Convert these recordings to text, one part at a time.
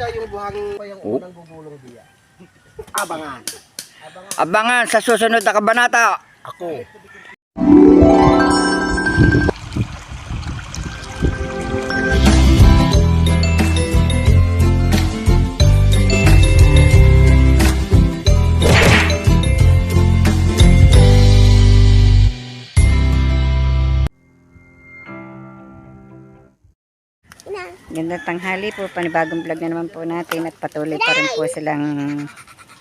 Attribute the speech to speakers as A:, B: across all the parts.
A: kuya yung buhangin pa yung unang gugulong diya. Abangan.
B: Abangan sa susunod na kabanata.
A: Ako.
C: Gandang tanghali po, panibagong vlog na naman po natin at patuloy pa rin po silang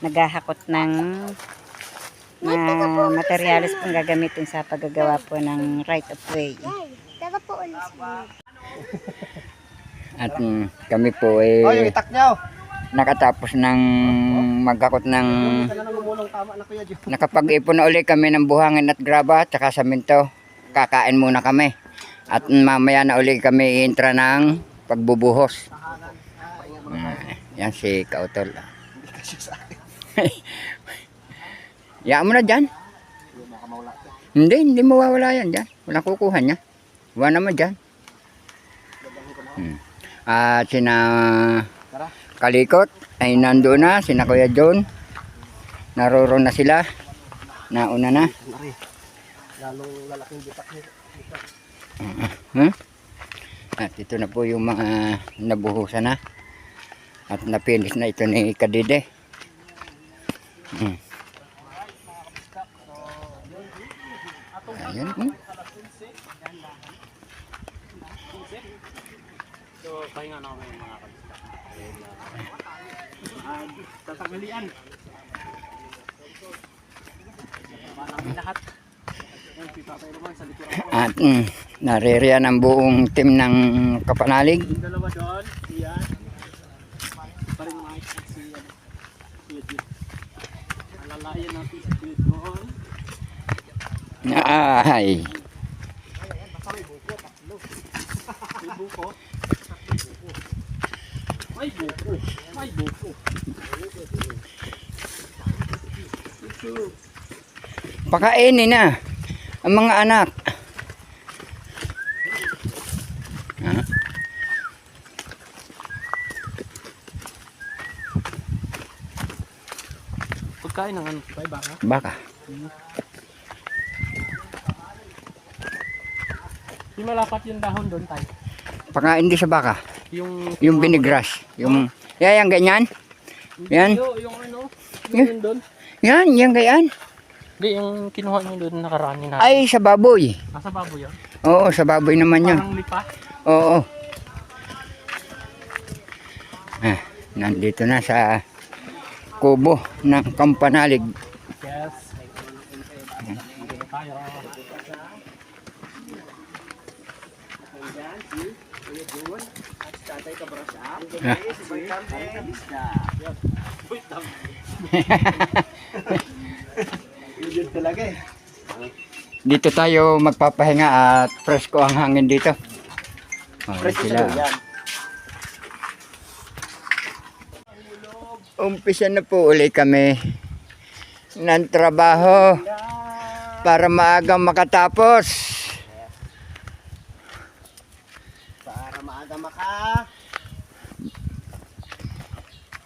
C: naghahakot ng materyales pong gagamitin sa paggagawa po ng right of way.
B: At kami po ay
A: yung itak niyo.
B: nakatapos ng maghakot ng
A: Tama na kuya Joe.
B: nakapag-ipon na uli kami ng buhangin at graba at saka saminto. Kakain muna kami. At mamaya na uli kami intra ng pagbubuhos. Yan si Kautol. Yaan mo na dyan. Hindi mawawala yan dyan. Walang kukuha niya. Wala naman dyan. At sina Kalikot ay nandoon na. Sina Kuya John. Naroon na sila. Nauna na.
A: Lalong lalaking bitak niyo.
B: At ito na po yung mga nabuhusan na. At napinis na ito ni Kadide. Ayan.
A: So, pahinga na kami mga kabistak. Tatangalian. Lahat.
B: At naririyan ang buong team ng Kapanalig.
A: Yung dalawa doon, yan. Paring Mike at si Kuya. Alalayan natin si Kuya doon.
B: Ay.
A: May buko. May buko. May buko.
B: Pakainin na ang mga anak.
A: Pagkain ng ano? Baka?
B: Baka.
A: Yung malapat yung dahon doon tayo.
B: Pakain din sa baka.
A: Yung
B: binigras. Yung yan ganyan. Yan.
A: Yung ano? Yung doon.
B: Yan ganyan.
A: Hindi, yung kinuha nyo doon nakaraan natin.
B: Ay sa baboy.
A: Nasa baboy yun?
B: Oo, sa baboy naman yun.
A: Parang lipa?
B: Oo. Nandito na sa kubo ng Kapanalig.
A: Yes. Dito tayo.
B: Dito tayo magpapahinga at presko ang hangin dito. Sila. Umpisa na po uli kami ng trabaho para maagang makatapos.
A: Para maaga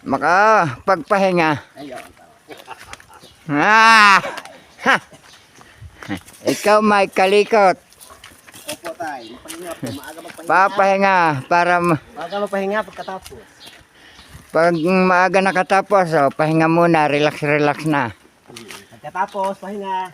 B: Makapagpahinga.
A: Ayun.
B: Ha! Ikaw may Kalikot.
A: Opo tayo. Mapahinga po. Maaga magpahinga.
B: Papahinga para
A: Maaga magpahinga pagkatapos.
B: pag maaga nakatapos, pahinga muna, relax na.
A: Pagkatapos, pahinga.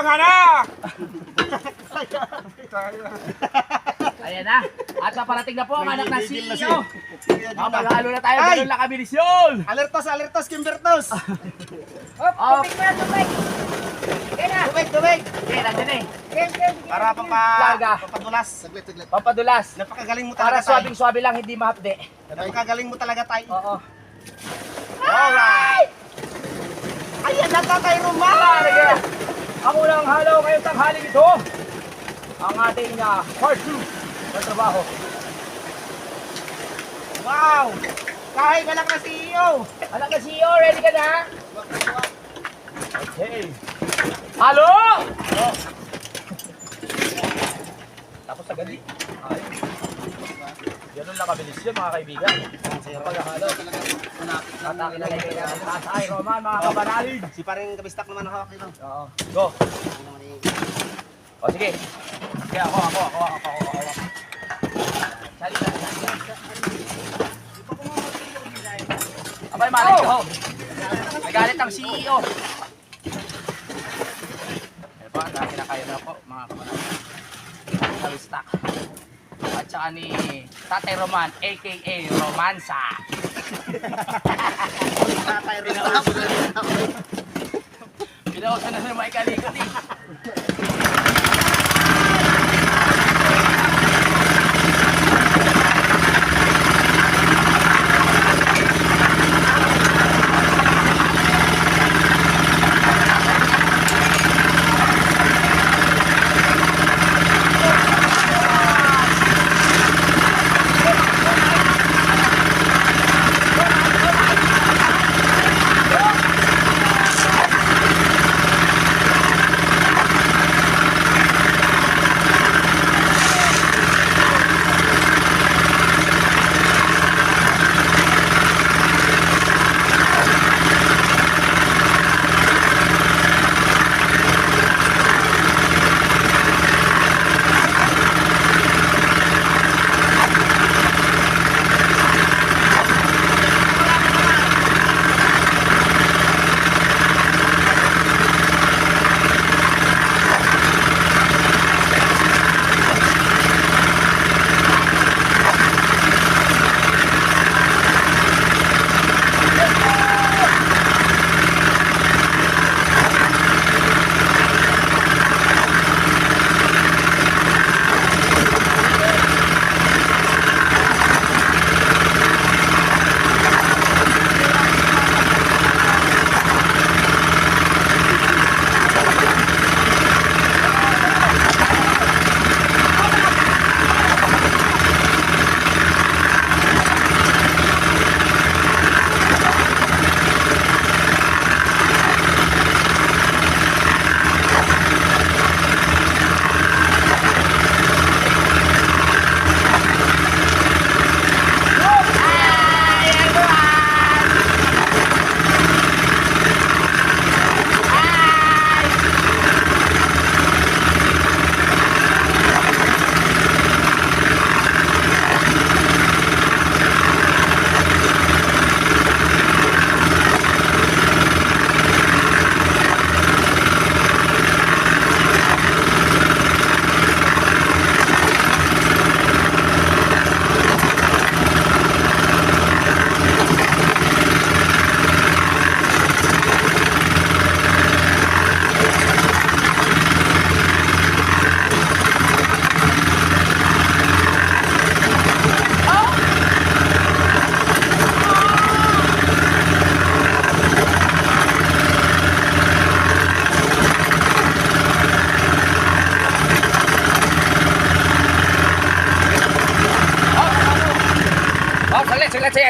D: hanak!
A: Ayan na. At naparating na po ang anak na
D: Nagigil na
A: CEO.
D: siya.
A: Mapalalo na tayo.
D: Ay!
A: Ganun lang kabilis yun.
D: Alertos, Kimbertos!
A: Oh,
D: Tubig!
A: okay, nandiyan eh.
D: Para
A: Larga.
D: pampadulas. Saglit.
A: Pampadulas.
D: Napakagaling mo
A: Para
D: talaga tayo.
A: swabing-swabe lang, hindi mahapde.
D: Napakagaling mo talaga tayo.
A: Oo.
D: Alright! Ayan na Tatay Roman!
A: Ang unang halaw ngayong tanghaling ito. Ang ating part 2 ng trabaho.
D: Wow! Kahit anak na CEO!
A: Anak na CEO, ready ka na? Okay. Halo! Tapos agad eh. Ganun lang kabilis yun mga kaibigan. Paghahalo. Tataki na lang kayo ng tatay, Roman, mga kabanalig.
D: Si paring kabistak naman ang hawak nito.
A: Oo. Go. O sige. Sige, ako. Salita. Abay, malay ko. Nagalit ang CEO. Ano po, kinakayo na po, mga kabanalig. Kabistak. At saka ni Tatay Roman, a.k.a. Romansa.
D: Tatay Roman.
A: Pinausan na naman ikalikot eh.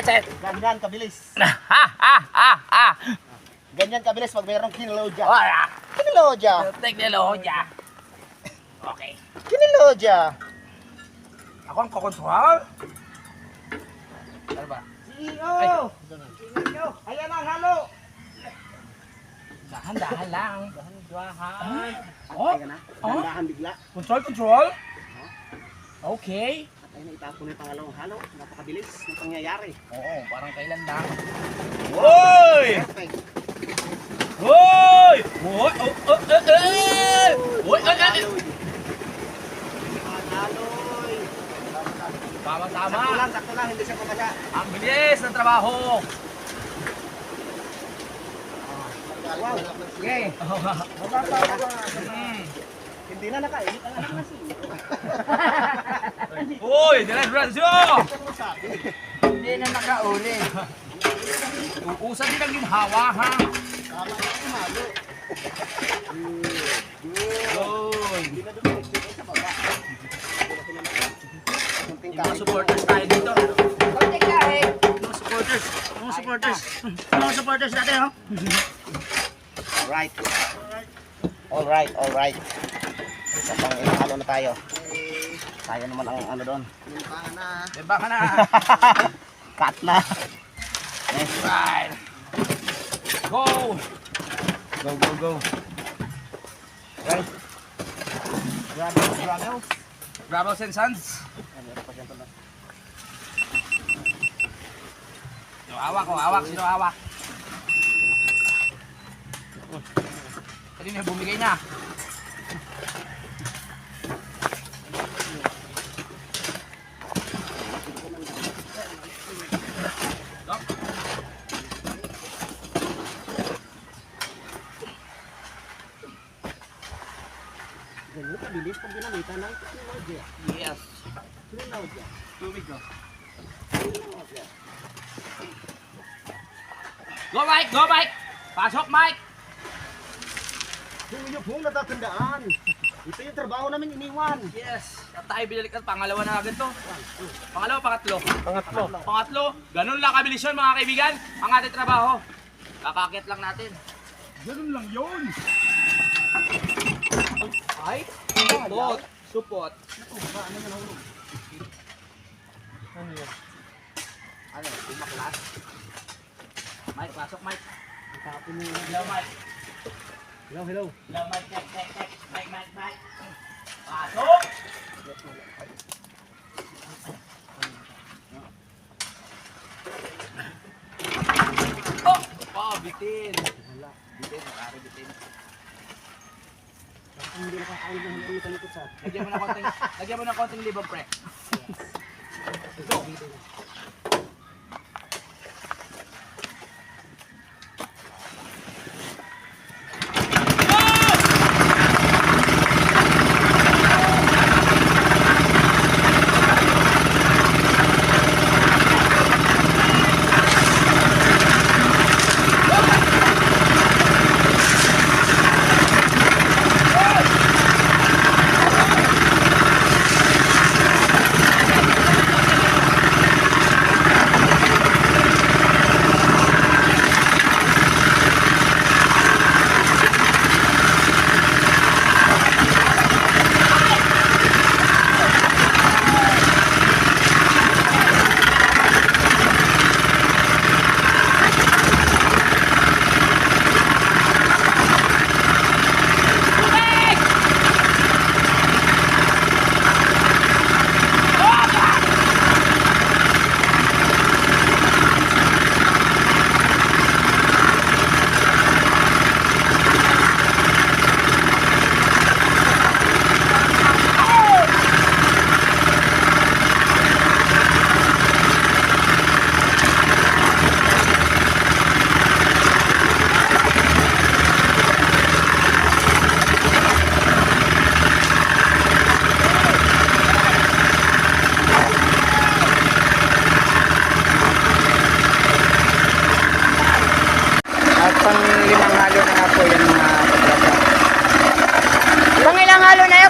A: Chet.
D: Ganyan kabilis.
A: Ha.
D: Ganyan kabilis pag mayroong kinilodya.
A: Wala.
D: Kinilodya.
A: Teknolohiya. Okay.
D: Kinilodya.
A: Ako ang kukontrol. Ano ba?
D: CEO! CEO! Ayan ang halo!
A: Dahan-dahan lang.
D: Dahan-dahan.
A: Oh?
D: Dahan-dahan bigla.
A: Control. Okay.
D: At ayun na itapon yung pangalawang halo. Napakabilis ng pangyayari.
A: Oo, parang kailan lang.
D: Hoy! Perfect.
A: Hoy!
D: Uy! Uy! Uy!
A: Manaloy.
D: Tama-tama.
A: Sakto lang, hindi siya kumasa.
D: Ang bilis ng trabaho.
A: Wow.
B: Sige.
A: Hindi na nakainit ang anak nasi.
D: Uy! Diretso!
B: Hindi na nakauli.
D: Uusan din ang ginhawa, ha?
A: Tama na kumalo.
D: Uy!
A: Hindi na dumiretso sa baba.
D: Yung mga supporters tayo dito.
B: Konti kahit.
D: Mga supporters. Mga supporters. Mga supporters natin, ha?
A: Alright. Alright. Kapang inahalo na tayo. Tayo naman ang ano doon.
D: Diba ka na?
A: Cut na.
D: Right. Go!
A: Go. Right. Grabe.
D: Gravels and Sons. Sino hawak? Sino hawak? Kanina bumigay na.
A: Ganito, bilis pag ginamitan ng technology.
D: Yes.
A: Technology.
D: Tubig ko. Go Mike! Pasok Mike!
A: Yung pong natatandaan. Ito yung trabaho namin iniwan.
D: Yes. At tayo binalik at pangalawa na agad to. Pangalawa, pangatlo. Pangatlo. Ganun lang kabilis yun mga kaibigan. Ang ating trabaho. Kakakit lang natin. Ganun lang yun. Ay, supot. Ano, umaklas? Mike, pasok Mike. Hello Mike.
A: Hello.
D: Hello Mike, Mike. Pasok! Oh, bitin. Bitin, nakari bitin.
A: Hindi nakakain ng hindi kalikot sa.
D: Lagyan mo ng konting liver pre. Go.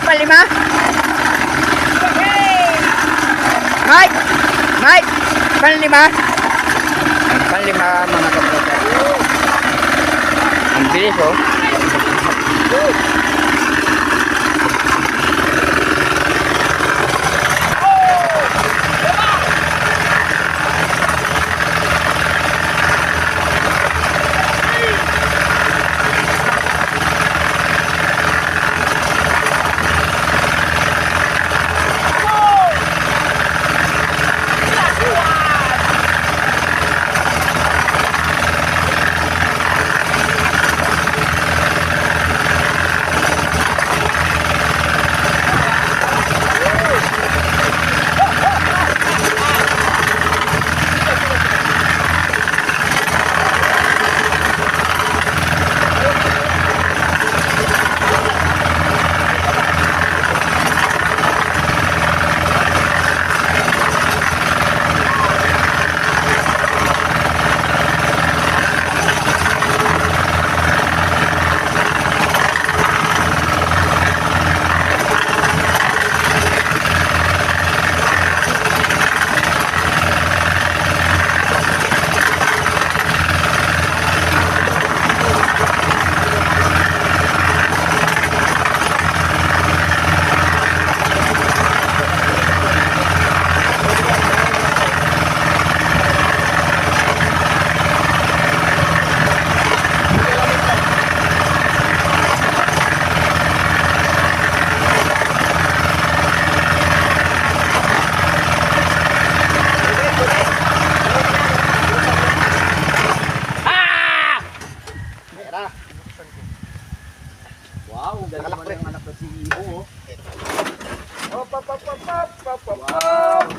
B: Panglima? Mike! Mike! Panglima? Panglima mga kabrata. Ang bilis oh.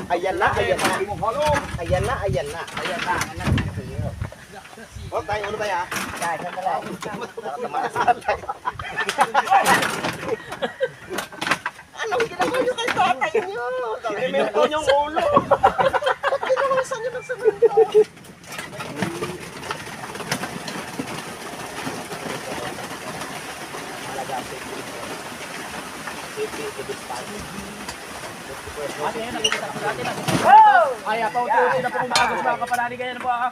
A: Ayan na, ayan na. Ayan na, ayan na. Ayan na. Oh, tayo ulo tayo ah. Anong ginawa nyo kay tatay nyo? Sinimento niyong ulo. Ba't ginawasan nyo ng semento?
D: Ay, ako tuloy na po kung magagos mga kapalani ganyan po ah.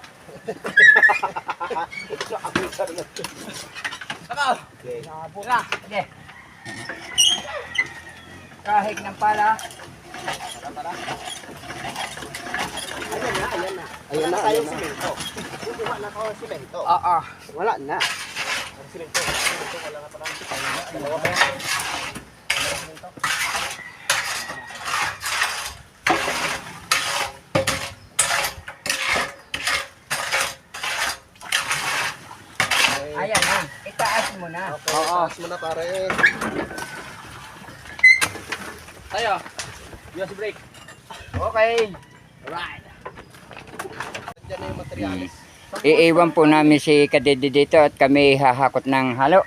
D: Saka. Saka.
B: Sige. Kahig ng pala.
A: Ayan na tayong semento. Kukuha na ako ng semento.
B: Oo.
A: Wala na. Ang semento. Wala na parang dalawa pa yan.
B: Ayan na. Itaas mo na.
A: Oo. Taas mo na pare.
D: Tayo. Yung si break.
B: Okay.
D: Right.
A: Diyan na yung materialis.
B: Iiwan po namin si Kadede dito at kami hahakot ng halo.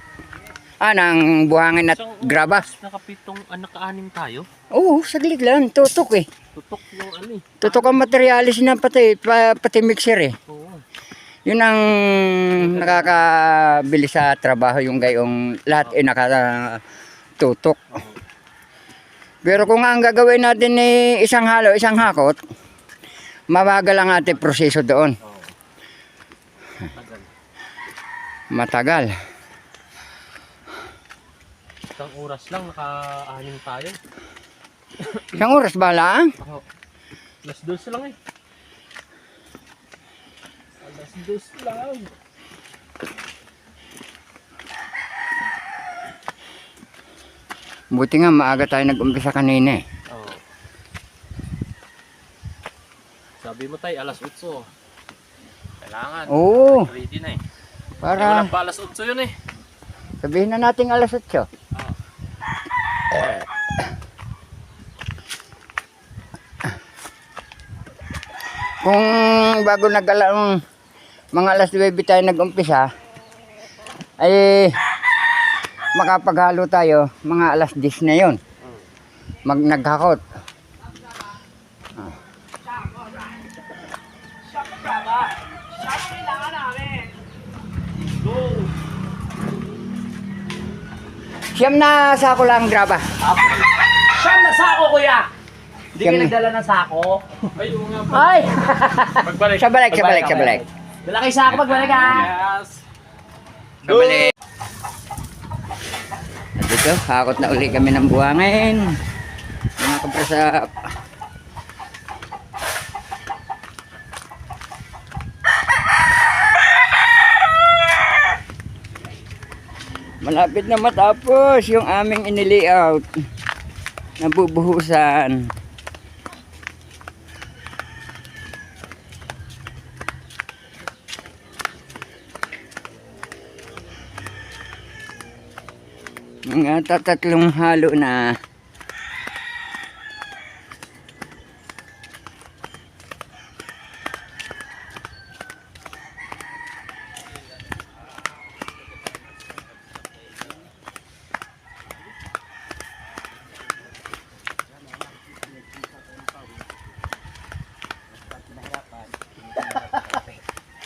B: Ng buhangin at graba.
E: Nakapitong anak-anim tayo.
B: Oo, saglit lang. Tutok eh.
E: Tutok yung ano eh.
B: Tutok ang materialis na pati mixer eh.
E: Oo.
B: Yun ang nakakabili sa trabaho yung gayong lahat ay nakatutok. Pero kung ang gagawin natin ay isang halo, isang hakot, mabagal ang ating proseso doon. Matagal.
E: Isang oras lang naka-anim tayo.
B: Isang oras ba lang?
E: Oo. Alas 12 lang eh. Alas 12 lang.
B: Buti nga maaga tayo nag-umpisa kanina eh.
E: Oo. Sabi mo tayo, alas 8. Kailangan.
B: Oo,
E: Ready na eh.
B: para
E: Walang pa alas 8 yun eh.
B: sabihin na natin alas 8. Kung bago nag-alang mga alas 9 tayo nag-umpisa, ay makapaghalo tayo mga alas 10 na yun. Naghakot. Siyam na sako lang graba.
D: Siyam na sako, kuya! Hindi
B: Siyam
D: kayo
B: na.
D: nagdala ng sako.
E: Ay, oo nga.
D: Ay!
E: Pagbalik.
B: Sa balik.
D: Dala kayo sako pagbalik ha!
E: Yes.
B: Sa balik. At dito, hakot na uli kami ng buhangin. Mga kaprasap. Malapit na matapos yung aming inilayout. Nabubuhusan. Mga tatlong halo na.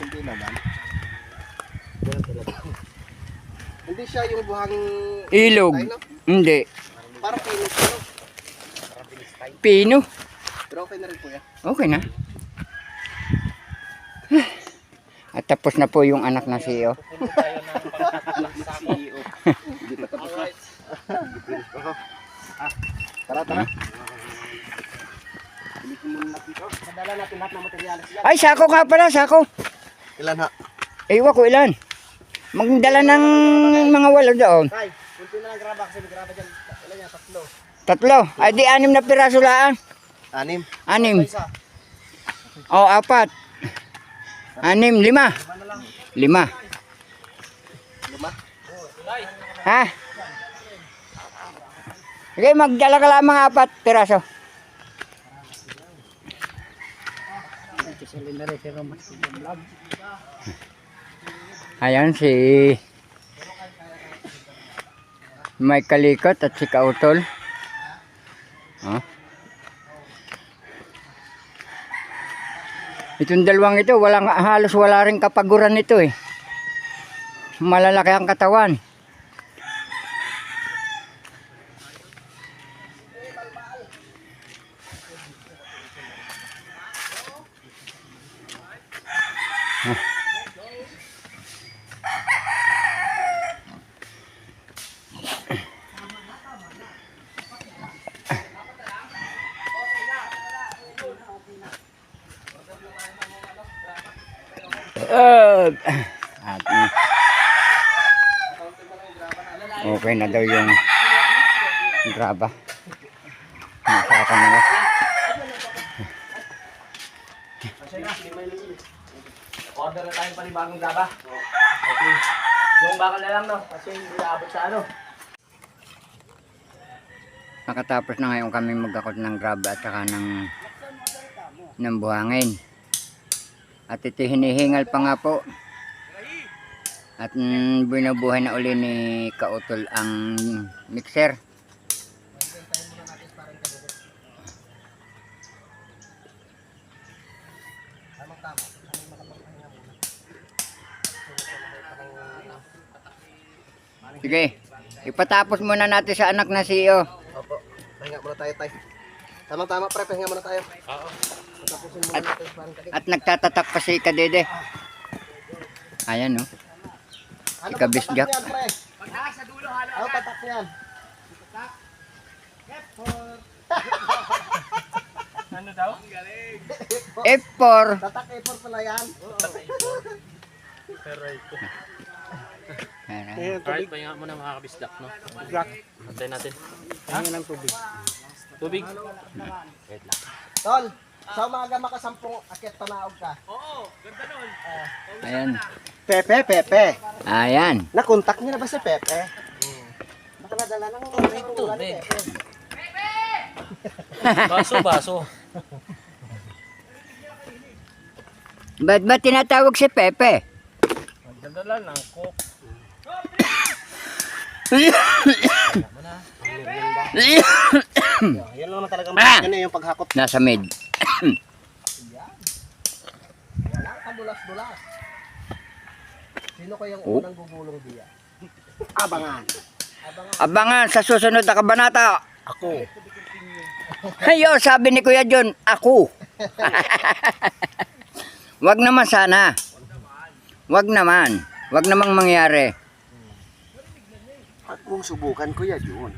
A: Hindi naman. Ganun talaga. Hindi siya yung buhangin
B: Ilog.
A: tayo, no?
B: Hindi.
A: Parang pinis siya, no? Parang pinis tayo.
B: Pino.
A: Pero okay na rin po yan.
B: Okay na. At tapos na po yung anak ng CEO.
A: Hindi pa tapos na. Pinis pa ako. Tara, tara. Bilisin muna natin ito. Sadala natin lahat ng materialis yan.
B: Ay, sako nga pala, sako.
A: Ilan ha?
B: Ewan ko ilan. Magdala ng mga walo doon.
A: Tay, kunti na lang graba kasi may graba dyan. Ilan yan?
B: Tatlo.
A: Tatlo.
B: Ay di 6 na piraso lang.
A: 6.
B: 6.
A: Isa.
B: O 4. 6, 5. 5.
A: 5.
B: Ha? Sige, magdala ka lang mga 4 piraso. Ayan si Mike Kalikot at si Kautol. Oh. Itong dalawang ito, halos wala rin kapaguran ito eh. Malalaki ang katawan. At, okay na daw yung graba. Nasaka nila.
D: Order na tayong panibagong graba. Okay. Yung bakal na lang, no? Kasi hindi naabot sa ano.
B: Nakatapos na ngayon kami magkakot ng graba at saka ng buhangin. At ito hinihingal pa nga po. At binubuhay na uli ni Kautol ang mixer. Sige, ipatapos muna natin sa anak na CEO.
A: Opo. Pahinga muna tayo, tay. Tamang-tama, pre. Pahinga muna tayo. Oo. Tapusin muna natin parang kalik.
B: At nagtatatak pa si Kadede. Ayan, no.
A: Ano
B: Ikabisgak.
A: patak niyan, pre?
D: Pagtaas sa dulo, halo.
A: Ano patak niyan?
D: Ano daw? Ang galing.
B: F4.
A: Tatak effort pala yan.
E: Alright, pahinga muna mga kabisdak, no? Antay natin.
A: Pahinga ng tubig.
E: Tubig.
A: Tol, sa umaga makasampung akyat panaog ka.
D: Oo, ganda nun.
B: Ayan.
A: Pepe.
B: Ayan.
A: Nakontak niya na ba si Pepe? Baka nadala ng tubig.
E: Baso.
B: Ba't ba tinatawag si Pepe?
E: Magdadala ng coke.
A: Yan lang naman talaga yan yung paghakot.
B: Nasa mid.
A: Wala ka dulas-dulas. Sino kayang
B: Oh.
A: unang gugulong diya? Abangan.
B: Abangan sa susunod na kabanata.
A: Ako.
B: Ayo, sabi ni Kuya John, ako. Wag naman sana. Wag namang mangyari.
A: At kung subukan ko yan yun.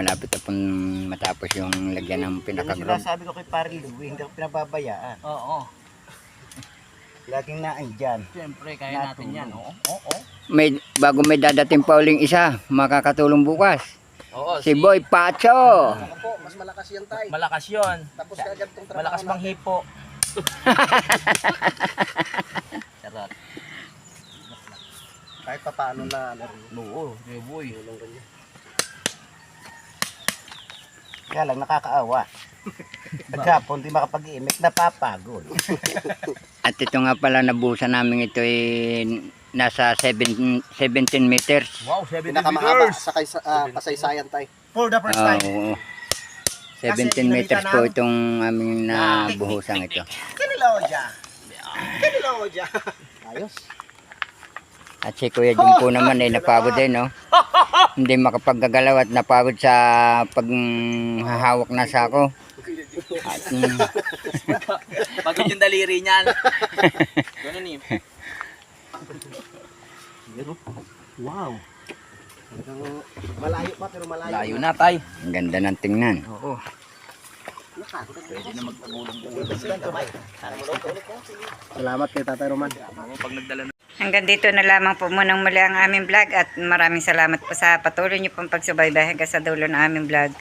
B: malapit na pong matapos yung lagyan ng pinaka-ground.
A: Sabi ko kay Pare Louie, hindi ako pinababayaan.
D: Oo.
A: Laging naandyan.
D: Siyempre, kaya natin yan. Oo.
B: Bago may dadating pa uling isa, makakatulong bukas.
D: Oo,
B: Si Boy Pacho.
A: Ako, mas malakas yan tayo.
D: malakas yun.
A: Tapos kagad itong trabaho.
D: Malakas pang hipo. Charot.
A: Kahit pa paano na ano rin.
D: Oo, boy.
A: Kaya lang nakakaawa. Pagkapon, di makapag-iimik, napapagod.
B: At ito nga pala nabusan namin ito nasa 17 meters.
D: Wow, 70
A: Pinakamahaba
D: meters.
A: sa kasaysayan tayo. For the first
B: Oo. 17 meters po itong aming nabuhusan ito.
A: Kinilaw dyan. Ayos.
B: At si Kuya Jun po naman ay napagod din, no? Hindi makapaggagalaw at napagod sa paghahawak na sako. At,
D: Pagod yung daliri niyan. Ganun eh.
A: Wow. Malayo pa pero malayo.
D: Layo na, tay.
B: ang ganda ng tingnan.
D: Oo.
A: Salamat kay Tatay Roman.
D: Pag nagdala
C: Hanggang dito na lamang po munang muli ang aming vlog at maraming salamat po sa patuloy niyo pong pagsubaybay hanggang sa dulo ng aming vlog.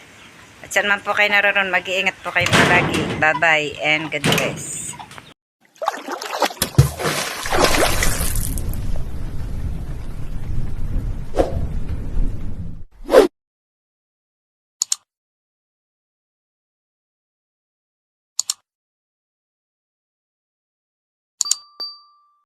C: At saan man po kayo naroon, mag-iingat po kayo palagi. Bye-bye and God bless.